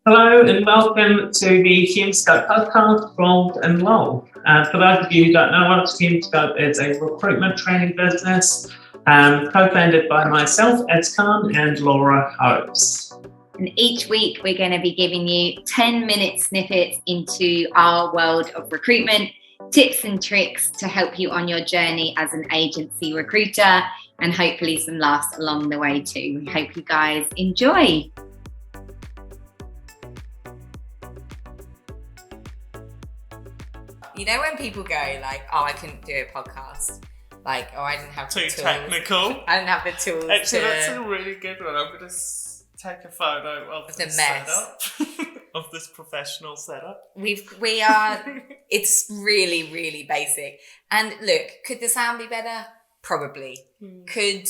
Hello and welcome to the Hume podcast from and Lowell. For those of you who don't know us, Hume is a recruitment training business co-founded by myself, Ed Khan, and Laura Hopes. And each week we're going to be giving you 10-minute snippets into our world of recruitment, tips and tricks to help you on your journey as an agency recruiter, and hopefully some laughs along the way too. We hope you guys enjoy. You know when people go like, oh, I couldn't do a podcast. Like, oh, I didn't have the tools. Too technical. I didn't have the tools. Actually, that's a really good one. I'm going to take a photo of the this mess. setup. Of this professional setup. We are, it's really, really basic. And look, could the sound be better? Probably. Could,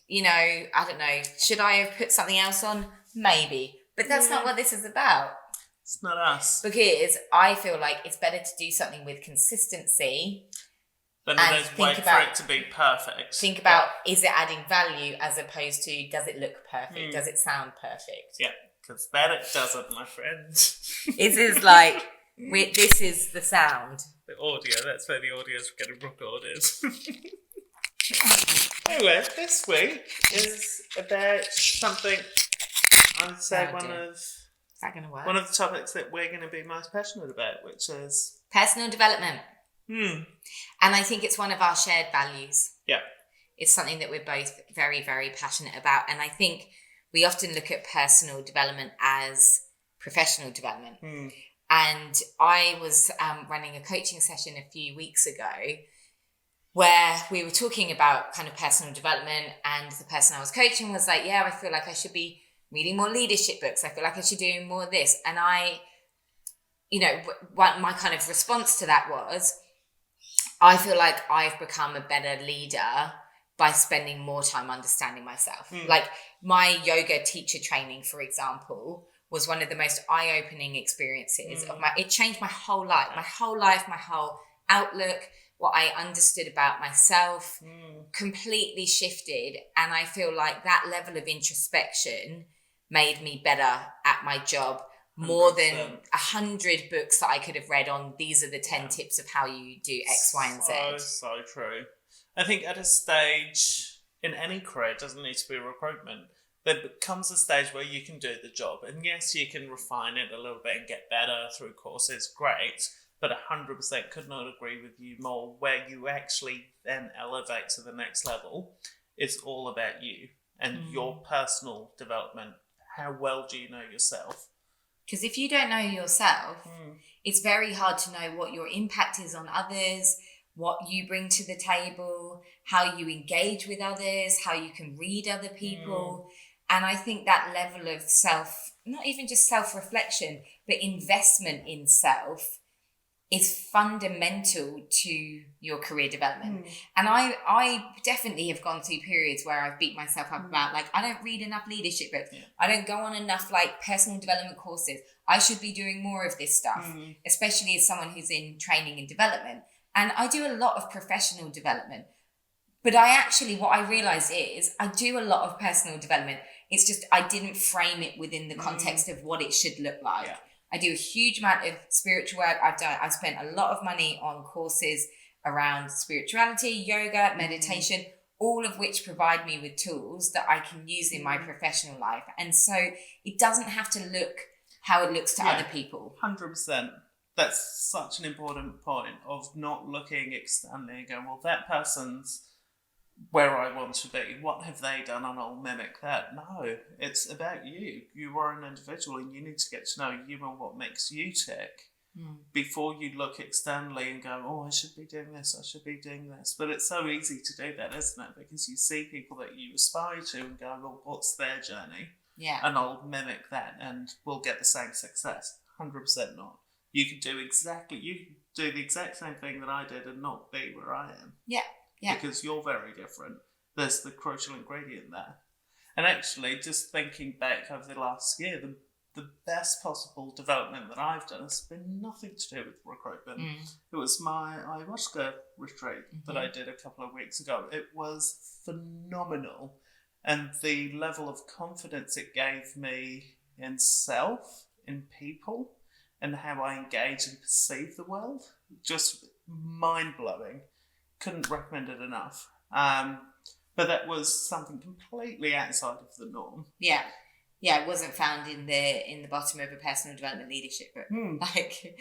I don't know, should I have put something else on? Maybe. But that's not what this is about. It's not us. Because I feel like it's better to do something with consistency Then there's wait for it to be perfect. Think about, is it adding value as opposed to, does it look perfect? Does it sound perfect? Yeah, because that it doesn't, my friends. This is like, this is the sound. The audio, that's where the audio is getting recorded. Anyway, this week is about something, I would say one of the topics that we're going to be most passionate about, which is personal development. And I think it's one of our shared values. Yeah. It's something that we're both very, very passionate about. And I think we often look at personal development as professional development. And I was running a coaching session a few weeks ago where we were talking about kind of personal development, and the person I was coaching was like, yeah, I feel like I should be reading more leadership books. I feel like I should do more of this. And my kind of response to that was, I feel like I've become a better leader by spending more time understanding myself. Like my yoga teacher training, for example, was one of the most eye-opening experiences it changed my whole life, my whole outlook, what I understood about myself completely shifted. And I feel like that level of introspection made me better at my job, more 100%. Than 100 books that I could have read on these are the 10 tips of how you do X, Y, and Z. So true. I think at a stage in any career, it doesn't need to be recruitment, there becomes a stage where you can do the job. And yes, you can refine it a little bit and get better through courses, great, but 100% could not agree with you more. Where you actually then elevate to the next level, it's all about you and your personal development. How well do you know yourself? Because if you don't know yourself, it's very hard to know what your impact is on others, what you bring to the table, how you engage with others, how you can read other people. And I think that level of not even just self-reflection, but investment in self is fundamental to your career development. And I definitely have gone through periods where I've beat myself up about, like, I don't read enough leadership books. I don't go on enough, like, personal development courses. I should be doing more of this stuff, especially as someone who's in training and development. And I do a lot of professional development. But what I realize is I do a lot of personal development. It's just I didn't frame it within the context of what it should look like. Yeah. I do a huge amount of spiritual work. I've spent a lot of money on courses around spirituality, yoga, meditation, all of which provide me with tools that I can use in my professional life. And so it doesn't have to look how it looks to other people. 100%. That's such an important point of not looking externally and going, well, that person's where I want to be. What have they done? And I'll mimic that. No, it's about you. You are an individual and you need to get to know you and what makes you tick before you look externally and go, oh, I should be doing this, I should be doing this. But it's so easy to do that, isn't it? Because you see people that you aspire to and go, well, what's their journey? Yeah. And I'll mimic that and we'll get the same success. 100% not. You can do the exact same thing that I did and not be where I am. Yeah. Yeah. Because you're very different. There's the crucial ingredient there. And actually, just thinking back over the last year, the best possible development that I've done has been nothing to do with recruitment. It was my Ayahuasca retreat that I did a couple of weeks ago. It was phenomenal. And the level of confidence it gave me in self in people and how I engage and perceive the world. Just mind-blowing. Couldn't recommend it enough. But that was something completely outside of the norm. Yeah. Yeah, it wasn't found in the bottom of a personal development leadership book.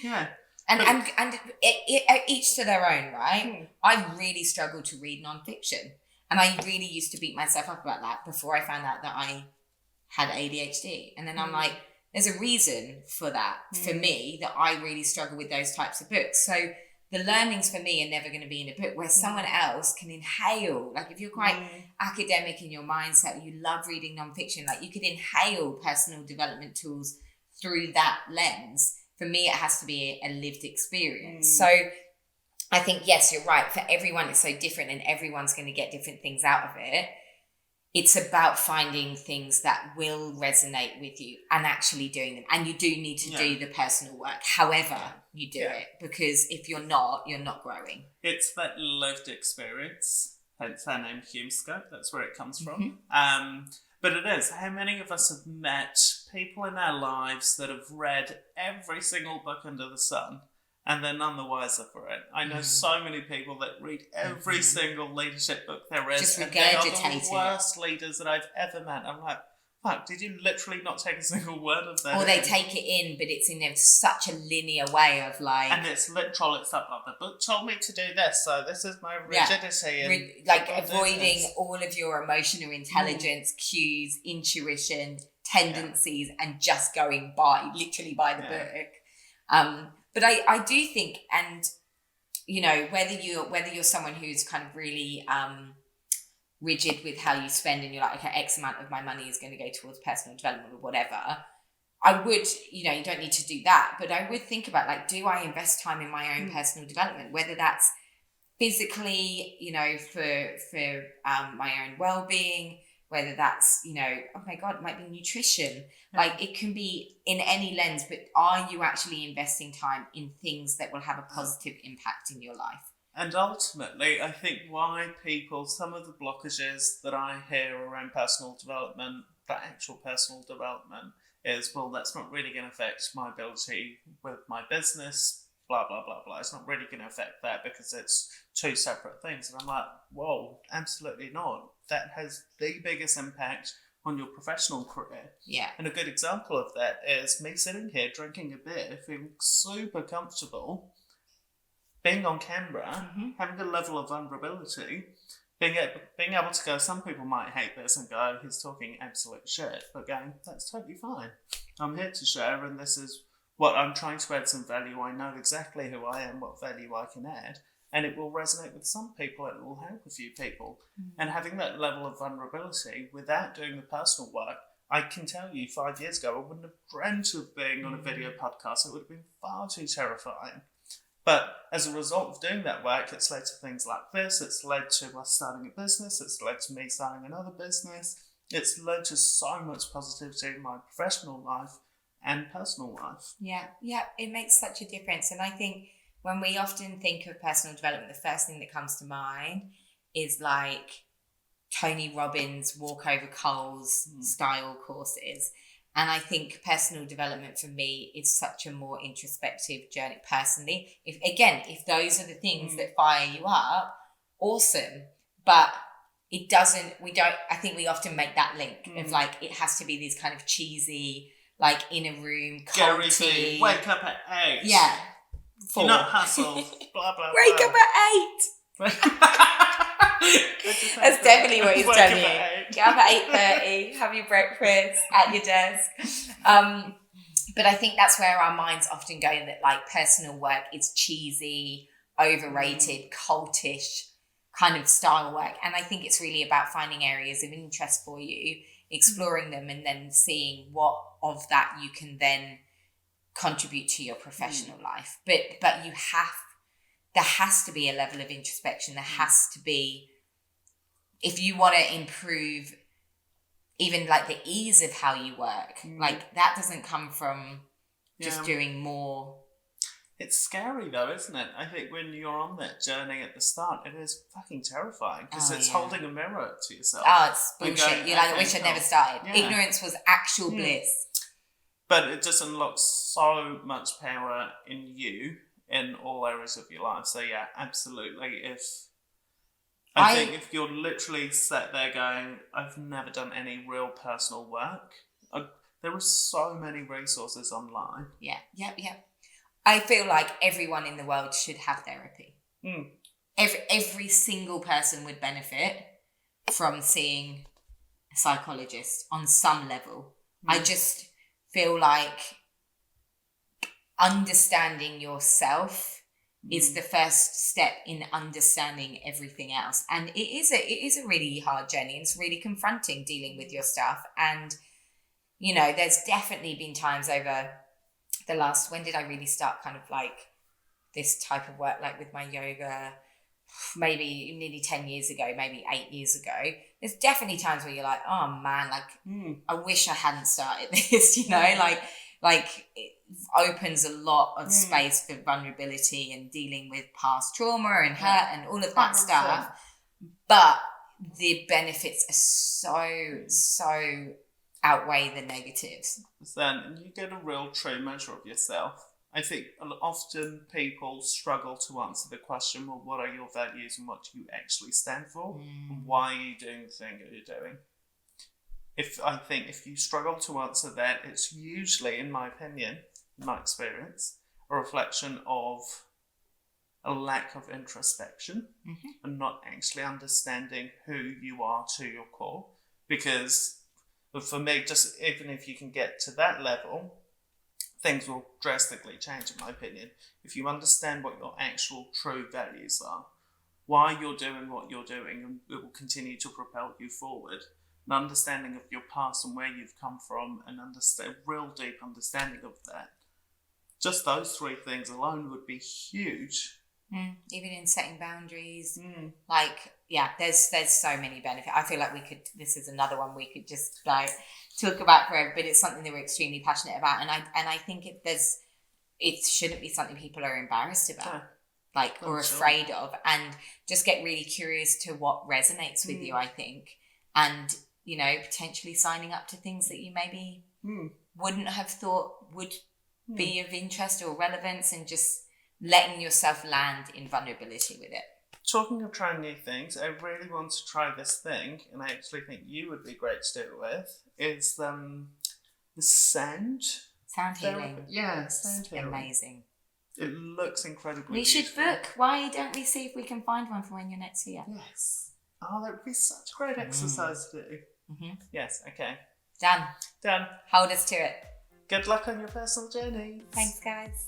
Yeah. And each to their own, right? I really struggled to read nonfiction. And I really used to beat myself up about that before I found out that I had ADHD. And then I'm like, there's a reason for that, for me, that I really struggle with those types of books. So the learnings for me are never going to be in a book, where someone else can inhale. Like, if you're quite academic in your mindset, you love reading nonfiction, like you could inhale personal development tools through that lens. For me, it has to be a lived experience. So I think, yes, you're right. For everyone, it's so different and everyone's going to get different things out of it. It's about finding things that will resonate with you and actually doing them. And you do need to do the personal work, however you do it, because if you're not growing. It's that lived experience. Hence our name, Hume Scope. That's where it comes from. But it is. How many of us have met people in our lives that have read every single book under the sun and they're none the wiser for it? I know so many people that read every single leadership book there is, and they are the worst leaders that I've ever met. I'm like, fuck, did you literally not take a single word of that? Or they take it in, but it's in such a linear way of like... And it's literal, it's like, the book told me to do this, so this is my rigidity. And like avoiding all of your emotional intelligence, cues, intuition, tendencies, and just going literally by the book. But I do think, and you know, whether you're someone who's kind of really rigid with how you spend, and you're like, okay, X amount of my money is going to go towards personal development or whatever, I would, you know, you don't need to do that, but I would think about, like, do I invest time in my own personal development, whether that's physically, you know, for my own well-being, whether that's, you know, oh my God, it might be nutrition. Like, it can be in any lens, but are you actually investing time in things that will have a positive impact in your life? And ultimately, I think why some of the blockages that I hear around personal development, that actual personal development, is, well, that's not really going to affect my ability with my business, blah, blah, blah, blah. It's not really going to affect that because it's two separate things. And I'm like, whoa, absolutely not. That has the biggest impact on your professional career. Yeah. And a good example of that is me sitting here drinking a beer, feeling super comfortable, being on camera, having a level of vulnerability, being able to go, some people might hate this and go, he's talking absolute shit, but going, that's totally fine. I'm here to share, and this is what I'm trying to add some value. I know exactly who I am, what value I can add, and it will resonate with some people, it will help a few people. And having that level of vulnerability without doing the personal work, I can tell you 5 years ago, I wouldn't have dreamt of being on a video podcast. It would have been far too terrifying. But as a result of doing that work, it's led to things like this. It's led to us starting a business. It's led to me starting another business. It's led to so much positivity in my professional life and personal life. Yeah, it makes such a difference. And I think when we often think of personal development, the first thing that comes to mind is like Tony Robbins walk over coals style courses. And I think personal development for me is such a more introspective journey personally. If those are the things that fire you up, awesome. But I think we often make that link of like, it has to be these kind of cheesy, like in a room, culty. Wake up at 8. Yeah. Do not hustle, blah, blah, Wake blah. up at 8. That's definitely what he's telling you. Get up at 8:30, have your breakfast at your desk. But I think that's where our minds often go, that like personal work is cheesy, overrated, cultish kind of style work. And I think it's really about finding areas of interest for you, exploring them, and then seeing what of that you can then contribute to your professional life. But there has to be a level of introspection. There has to be, if you want to improve even like the ease of how you work, like that doesn't come from just doing more. It's scary though, isn't it? I think when you're on that journey at the start, it is fucking terrifying because it's holding a mirror to yourself. Oh, it's bullshit. You're like, I wish I'd never started. Yeah. Ignorance was actual bliss. But it just unlocks so much power in you in all areas of your life. So yeah, absolutely. I think if you're literally sat there going, I've never done any real personal work, there are so many resources online. Yeah. I feel like everyone in the world should have therapy. Every single person would benefit from seeing a psychologist on some level. I just feel like understanding yourself is the first step in understanding everything else. And it is a really hard journey. It's really confronting dealing with your stuff. And, you know, there's definitely been times over the last, when did I really start kind of like this type of work, like with my yoga, maybe nearly 10 years ago, maybe 8 years ago. There's definitely times where you're like, oh man, like I wish I hadn't started this, you know, like it opens a lot of space for vulnerability and dealing with past trauma and hurt and all of that stuff. But the benefits are so outweigh the negatives. Then you get a real true measure of yourself. I think often people struggle to answer the question, well, what are your values and what do you actually stand for? And why are you doing the thing that you're doing? I think if you struggle to answer that, it's usually, in my opinion, in my experience, a reflection of a lack of introspection and not actually understanding who you are to your core. Because for me, just even if you can get to that level, things will drastically change, in my opinion. If you understand what your actual true values are, why you're doing what you're doing, and it will continue to propel you forward. An understanding of your past and where you've come from, and real deep understanding of that. Just those three things alone would be huge. Even in setting boundaries, like, yeah, there's so many benefits. I feel like this is another one we could just like talk about forever, but it's something that we're extremely passionate about, and I think it shouldn't be something people are embarrassed about, or afraid of, and just get really curious to what resonates with you, I think, and, you know, potentially signing up to things that you maybe wouldn't have thought would be of interest or relevance, and just letting yourself land in vulnerability with it. Talking of trying new things, I really want to try this thing, and I actually think you would be great to do it with, is the sound healing. Yeah, sound healing. Amazing. It looks incredibly We beautiful. should book. Why don't we see if we can find one for when you're next here? Yes. Oh, that would be such a great exercise to do. Yes, okay. Done. Done. Hold us to it. Good luck on your personal journey. Thanks, guys.